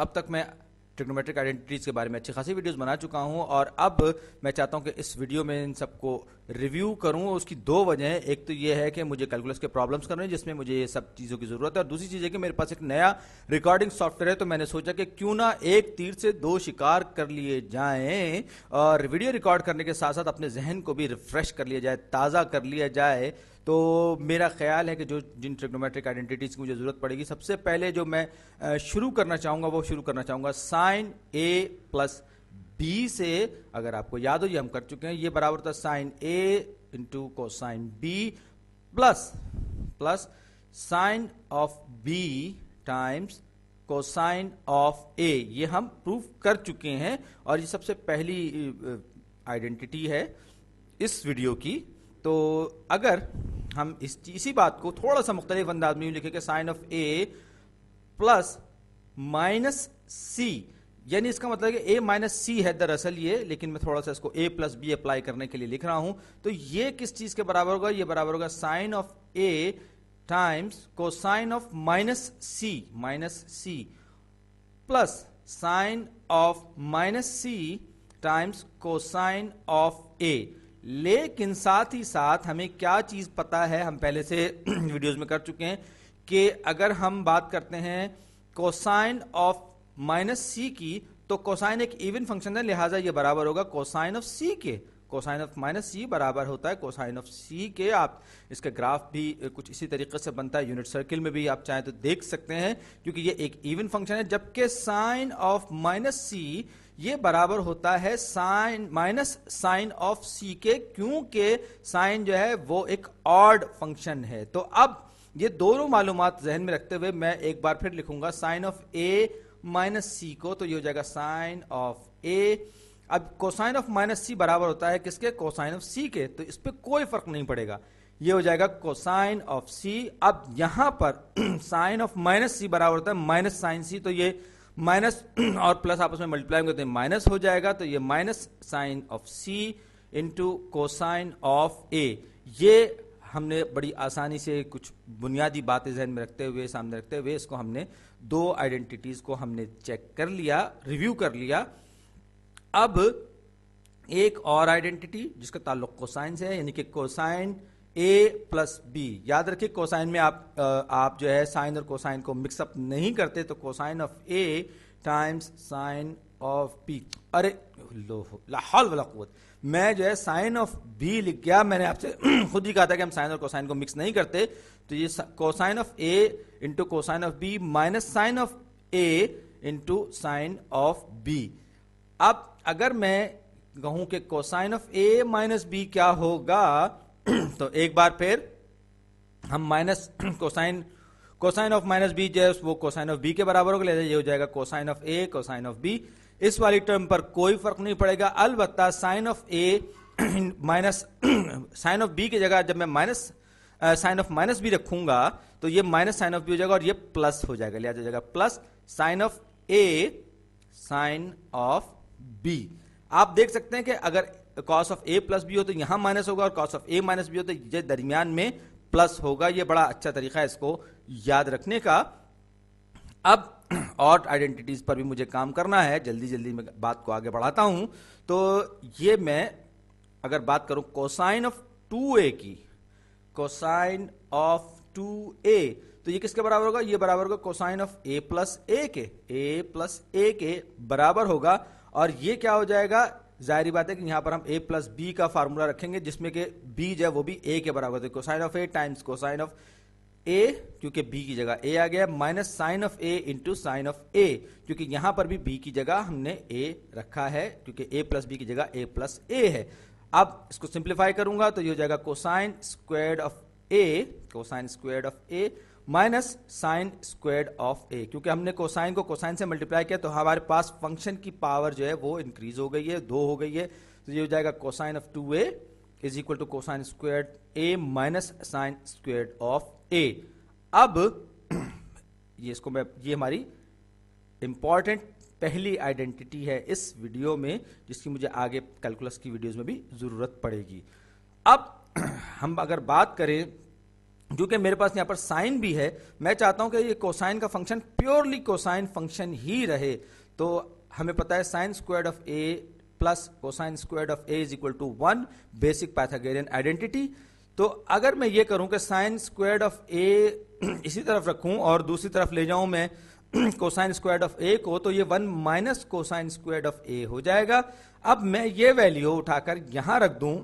अब तक मैं ट्रिग्नोमेट्रिक आइडेंटिटीज के बारे में अच्छी खासी वीडियोस बना चुका हूं और अब मैं चाहता हूं कि इस वीडियो में इन सबको रिव्यू करूं। उसकी दो वजह हैं, एक तो ये है कि मुझे कैलकुलस के प्रॉब्लम्स करने हैं जिसमें मुझे ये सब चीज़ों की ज़रूरत है, और दूसरी चीज़ है कि मेरे पास एक नया रिकॉर्डिंग सॉफ्टवेयर है, तो मैंने सोचा कि क्यों ना एक तीर से दो शिकार कर लिए जाएं और वीडियो रिकॉर्ड करने के साथ साथ अपने जहन को भी रिफ्रेश कर लिया जाए, ताज़ा कर लिया जाए। तो मेरा ख्याल है कि जिन ट्रिग्नोमेट्रिक आइडेंटिटीज़ की मुझे ज़रूरत पड़ेगी, सबसे पहले जो मैं शुरू करना चाहूँगा वो शुरू करना चाहूँगा साइन ए प्लस बी से। अगर आपको याद हो, ये हम कर चुके हैं, ये बराबर होता है sine A into cosine B plus sine of B times cosine of A. ये हम प्रूफ कर चुके हैं और ये सबसे पहली आइडेंटिटी है इस वीडियो की। तो अगर हम इसी बात को थोड़ा सा मुख्तलिफ अंदाज में लिखें कि sine of A plus minus C, यानी इसका मतलब है कि ए माइनस सी है दरअसल ये, लेकिन मैं थोड़ा सा इसको ए प्लस बी अप्लाई करने के लिए लिख रहा हूं। तो ये किस चीज के बराबर होगा? ये बराबर होगा sine of A times cosine of minus C plus sine of minus C times cosine of A. लेकिन साथ ही साथ हमें क्या चीज पता है, हम पहले से वीडियोस में कर चुके हैं कि अगर हम बात करते हैं कोसाइन ऑफ माइनस सी की, तो कोसाइन एक इवन फंक्शन है, लिहाजा ये बराबर होगा कोसाइन ऑफ सी के। कोसाइन ऑफ माइनस सी बराबर होता है कोसाइन ऑफ सी के। आप इसका ग्राफ भी कुछ इसी तरीके से बनता है, यूनिट सर्किल में भी आप चाहें तो देख सकते हैं, क्योंकि ये एक इवन फंक्शन है। जबकि साइन ऑफ माइनस सी ये बराबर होता है साइन माइनस साइन ऑफ सी के, क्योंकि साइन जो है वो एक ऑड फंक्शन है। तो अब ये दोनों मालूमात जहन में रखते हुए मैं एक बार फिर लिखूंगा साइन ऑफ ए माइनस सी को, तो ये हो जाएगा साइन ऑफ ए। अब कोसाइन ऑफ माइनस सी बराबर होता है किसके? कोसाइन ऑफ सी के, तो इस पर कोई फर्क नहीं पड़ेगा, ये हो जाएगा कोसाइन ऑफ सी। अब यहां पर साइन ऑफ माइनस सी बराबर होता है माइनस साइन सी, तो ये माइनस और प्लस आपस में मल्टीप्लाई करते हैं, माइनस हो जाएगा, तो ये minus sine of C into cosine of A. ये हमने बड़ी आसानी से कुछ बुनियादी बातें जहन में रखते हुए, सामने रखते हुए, इसको हमने दो आइडेंटिटीज को हमने चेक कर लिया, रिव्यू कर लिया। अब एक और आइडेंटिटी जिसका ताल्लुक कोसाइन से है, यानी कि कोसाइन ए प्लस बी। याद रखिए कोसाइन में आप जो है साइन और कोसाइन को मिक्सअप नहीं करते, तो cosine of A times sine of B. अरे लो ला हौल वला कुव्वत, मैं जो है साइन ऑफ बी लिख गया। मैंने आपसे खुद ही कहा था कि हम साइन और कोसाइन को मिक्स नहीं करते, तो ये cosine of A into cosine of B minus sine of A into sine of B. अब अगर मैं कहूं कि cosine of A minus B क्या होगा, तो एक बार फिर हम minus cosine of minus B जो है वो कोसाइन ऑफ बी के बराबर होगा, ये हो जाएगा cosine of A cosine of B. इस वाली टर्म पर कोई फर्क नहीं पड़ेगा, अलबत्ता sine of A minus sine of B की जगह जब मैं minus sine of minus B रखूंगा तो ये माइनस साइन ऑफ बी हो जाएगा और ये प्लस हो जाएगा, लिहाजा हो जाएगा plus sine of A sine of B. आप देख सकते हैं कि अगर cos of A plus B हो तो यहां माइनस होगा, और cos of A minus B हो तो ये दरमियान में प्लस होगा। ये बड़ा अच्छा तरीका है इसको याद रखने का। अब और आइडेंटिटीज पर भी मुझे काम करना है, जल्दी जल्दी मैं बात को आगे बढ़ाता हूं। तो ये मैं अगर बात करूं कोसाइन ऑफ 2a की, कोसाइन ऑफ 2a, तो ये किसके बराबर होगा? ये बराबर होगा cosine of a plus a के, a प्लस a के बराबर होगा। और ये क्या हो जाएगा? जाहिर बात है कि यहां पर हम a प्लस बी का फार्मूला रखेंगे, जिसमें कि b जो है वो भी a के बराबर है। Cosine of a times cosine of a, क्योंकि b की जगह a आ गया, minus sine of a into sine of a, क्योंकि यहां पर भी b की जगह हमने a रखा है, क्योंकि a प्लस बी की जगह a प्लस a है। अब इसको सिंप्लीफाई करूंगा तो ये हो जाएगा cosine squared of a, cosine squared of a minus sine squared of a। क्योंकि हमने कोसाइन को कोसाइन से मल्टीप्लाई किया तो हमारे पास फंक्शन की पावर जो है वो इंक्रीज हो गई है, 2 हो गई है। तो ये हो जाएगा cosine of 2a is equal to cosine squared a minus sine squared of a। अब ये हमारी इंपॉर्टेंट पहली आइडेंटिटी है इस वीडियो में, जिसकी मुझे आगे कैलकुलस की वीडियोस में भी जरूरत पड़ेगी। अब हम अगर बात करें क्योंकि मेरे पास यहाँ पर साइन भी है, मैं चाहता हूं कि ये कोसाइन का फंक्शन प्योरली कोसाइन फंक्शन ही रहे। तो हमें पता है sine squared of A plus cosine squared of A is equal to 1, basic Pythagorean identity. तो अगर मैं ये करूं कि साइन स्क्वायर्ड ऑफ ए इसी तरफ रखूं और दूसरी तरफ ले जाऊं मैं कोसाइन स्क्वायर्ड ऑफ ए को, तो ये 1 माइनस कोसाइन स्क्वायर्ड ऑफ ए हो जाएगा। अब मैं ये वैल्यू उठाकर यहां रख दूं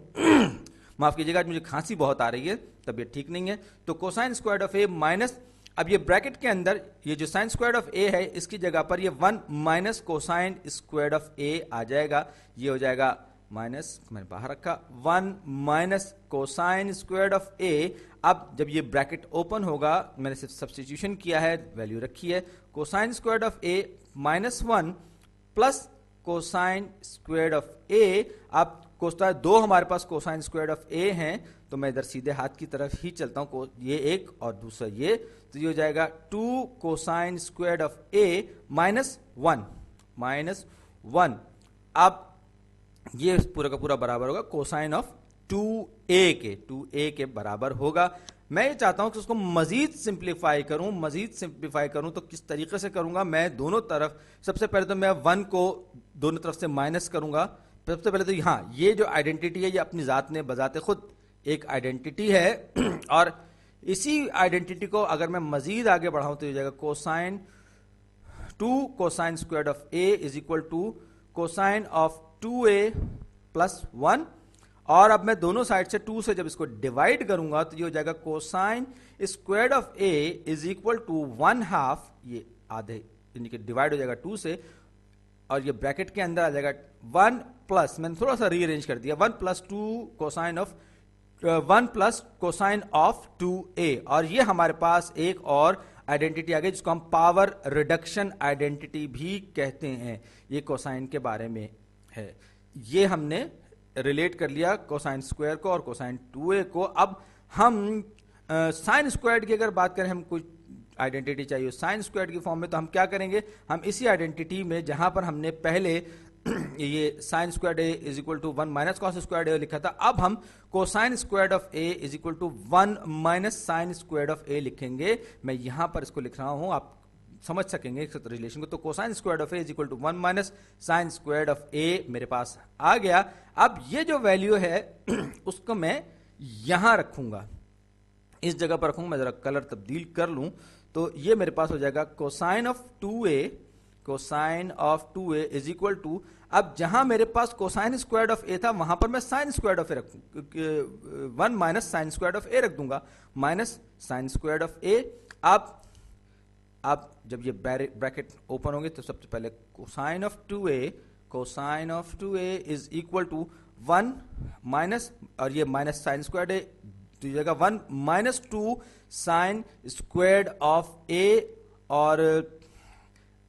माफ कीजिएगा, मुझे खांसी बहुत आ रही है, तबीयत ठीक नहीं है। तो cosine squared of A minus, अब ये ब्रैकेट के अंदर ये जो साइन स्क्वायर्ड ऑफ ए है इसकी जगह पर ये 1 माइनस कोसाइन स्क्वायर्ड ऑफ ए आ जाएगा। ये हो जाएगा माइनस, मैंने बाहर रखा, 1 minus cosine squared of A. अब जब ये ब्रैकेट ओपन होगा, मैंने सिर्फ सब्स्टिट्यूशन किया है, वैल्यू रखी है, cosine squared of A minus 1 plus cosine squared of A. अब कोसाइन दो हमारे पास कोसाइन स्क्वायर्ड ऑफ ए हैं, तो मैं इधर सीधे हाथ की तरफ ही चलता हूं, ये एक और दूसरा ये, तो ये हो जाएगा 2 cosine squared of A minus 1। अब ये पूरा का पूरा बराबर होगा कोसाइन ऑफ 2a के बराबर होगा। मैं ये चाहता हूं कि उसको मजीद सिंप्लीफाई करूं, तो किस तरीके से करूंगा, मैं दोनों तरफ, सबसे पहले तो मैं 1 को दोनों तरफ से माइनस करूंगा। सबसे पहले तो हाँ, ये जो आइडेंटिटी है ये अपनी जात में बजाते खुद एक आइडेंटिटी है और इसी आइडेंटिटी को अगर मैं मजीद आगे बढ़ाऊं तो ये जाएगा cosine 2 cosine squared of A is equal to cosine of 2a plus 1। और अब मैं दोनों साइड से 2 से जब इसको डिवाइड करूंगा तो ये हो जाएगा cosine squared of a is equal to 1/2, ये आधे यानी कि डिवाइड हो जाएगा 2 से, और ये ब्रैकेट के अंदर आ जाएगा 1 प्लस, मैंने थोड़ा सा रीअरेंज कर दिया, 1 plus 2 cosine of 1 plus cosine of 2a। और ये हमारे पास एक और आइडेंटिटी आ गई जिसको हम पावर रिडक्शन आइडेंटिटी भी कहते हैं। ये कोसाइन के बारे में है, ये हमने रिलेट कर लिया कोसाइन स्क्वायर को और कोसाइन 2a को। अब हम साइन स्क्वायर्ड की अगर बात करें, हम कुछ आइडेंटिटी चाहिए साइन स्क्वायर्ड की फॉर्म में, तो हम क्या करेंगे, हम इसी आइडेंटिटी में जहां पर हमने पहले ये sine squared A is equal to 1 minus cos squared A लिखा था, अब हम cosine squared of A is equal to 1 minus sine squared of A लिखेंगे। मैं यहां पर इसको लिख रहा हूं, आप समझ सकेंगे इस रिलेशन को। तो cosine squared of A is equal to 1 minus sine squared of A मेरे पास आ गया। अब ये जो वैल्यू है उसको मैं यहां रखूंगा, इस जगह पर रखूंगा। मैं जरा कलर तब्दील कर लूं तो ये मेरे पास हो जाएगा cosine of 2a is equal to, अब जहां मेरे पास कोसाइन स्क्वायर्ड ऑफ ए था वहां पर मैं साइन स्क्वायर्ड ऑफ ए रखूं, 1 minus sine squared of A रख दूंगा, minus sine squared of A. अब जब ये ब्रैकेट ओपन होंगे तो सबसे पहले cosine of 2a is equal to 1 minus, और ये माइनस साइन स्क्वायर्ड ए तो जाएगा 1 minus 2 sine squared of A. और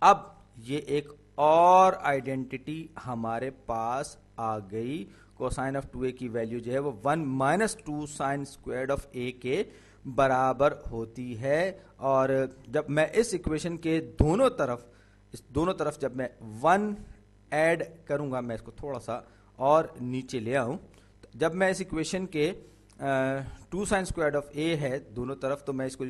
अब ये एक और आइडेंटिटी हमारे पास आ गई, कोसाइन ऑफ 2a की वैल्यू जो है वो 1 माइनस 2 साइन स्क्वायर्ड ऑफ ए के बराबर होती है। और जब मैं इस इक्वेशन के दोनों तरफ जब मैं 1 ऐड करूंगा, मैं इसको थोड़ा सा और नीचे ले आऊं, जब मैं इस इक्वेशन के 2 साइन स्क्वायर्ड ऑफ ए है दोनों तरफ, तो मैं इसको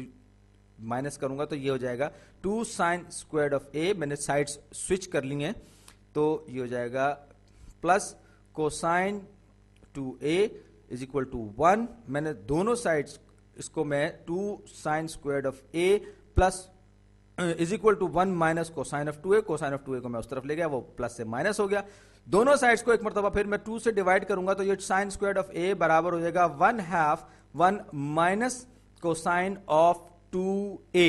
माइनस करूंगा तो ये हो जाएगा 2 साइन स्क्वायर्ड ऑफ ए, मैंने साइड्स स्विच कर ली हैं, तो ये हो जाएगा plus cosine 2a is equal to 1, मैंने दोनों साइड्स इसको मैं 2 sine squared of A plus is equal to 1 minus cosine of 2a, cosine of 2a को मैं उस तरफ ले गया, वो प्लस से माइनस हो गया। दोनों साइड्स को एक मरतबा फिर मैं 2 से डिवाइड करूंगा तो ये साइन स्क्वायर्ड ऑफ ए बराबर हो जाएगा 1/2 माइनस कोसाइन ऑफ 2a।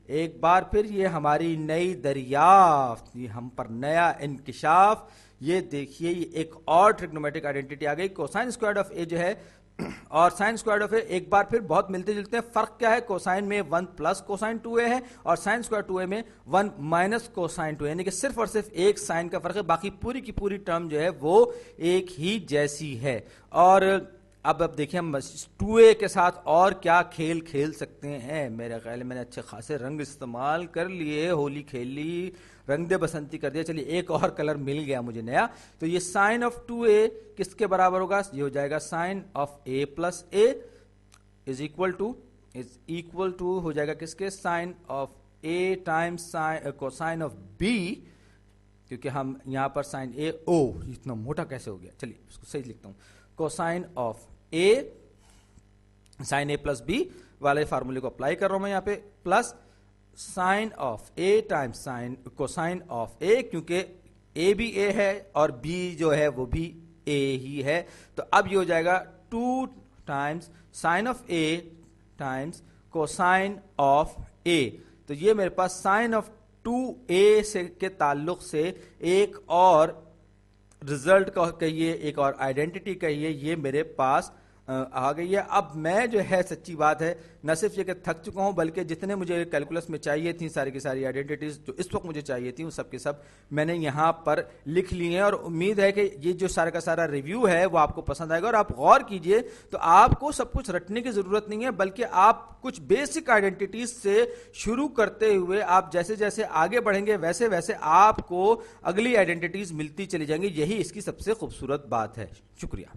एक बार फिर ये हमारी नई दरियाफ्त, ये हम पर नया इंकिशाफ, ये देखिए ये एक और ट्रिग्नोमेट्रिक आइडेंटिटी आ गई। कोसाइन स्क्वायर्ड ऑफ ए जो है और साइन स्क्वायर्ड ऑफ ए एक बार फिर बहुत मिलते जुलते हैं। फर्क क्या है, कोसाइन में 1 प्लस कोसाइन 2a है और साइन स्क्वायर 2a में 1 माइनस कोसाइन 2a, यानी कि सिर्फ और सिर्फ एक साइन का फर्क है, बाकी पूरी की पूरी टर्म जो है वो एक ही जैसी है। और अब देखिए हम 2a के साथ और क्या खेल खेल सकते हैं। मेरे ख्याल में मैंने अच्छे खासे रंग इस्तेमाल कर लिए, होली खेल ली, रंग दे बसंती कर दिया। चलिए एक और कलर मिल गया मुझे नया, तो ये साइन ऑफ 2a किसके बराबर होगा, ये हो जाएगा sine of a plus a is equal to is equal to हो जाएगा किसके, sine of A times cosine of b, क्योंकि हम यहां पर साइन ए, ओ इतना मोटा कैसे हो गया, चलिए इसको सही लिखता हूं, cosine of A sine a plus b वाले फार्मूले को अप्लाई कर रहा हूं मैं यहां पे, plus sine of A times sine cosine of A, क्योंकि ए भी ए है और बी जो है वो भी ए ही है, तो अब ये हो जाएगा 2 times sine of A times cosine of A. तो ये मेरे पास साइन ऑफ 2a से के ताल्लुक से एक और रिजल्ट कहिए, एक और आइडेंटिटी कहिए, ये मेरे पास आ गई है। अब मैं जो है सच्ची बात है न सिर्फ ये कि थक चुका हूं, बल्कि जितने मुझे कैलकुलस में चाहिए थी सारी की सारी आइडेंटिटीज जो इस वक्त मुझे चाहिए थी, उन सब के सब मैंने यहां पर लिख ली हैं। और उम्मीद है कि ये जो सारा का सारा रिव्यू है वो आपको पसंद आएगा। और आप गौर कीजिए तो आपको सब कुछ रटने की जरूरत नहीं है, बल्कि आप कुछ बेसिक आइडेंटिटीज से शुरू करते हुए आप जैसे जैसे आगे बढ़ेंगे वैसे वैसे आपको अगली आइडेंटिटीज मिलती चली जाएंगी। यही इसकी सबसे खूबसूरत बात है। शुक्रिया।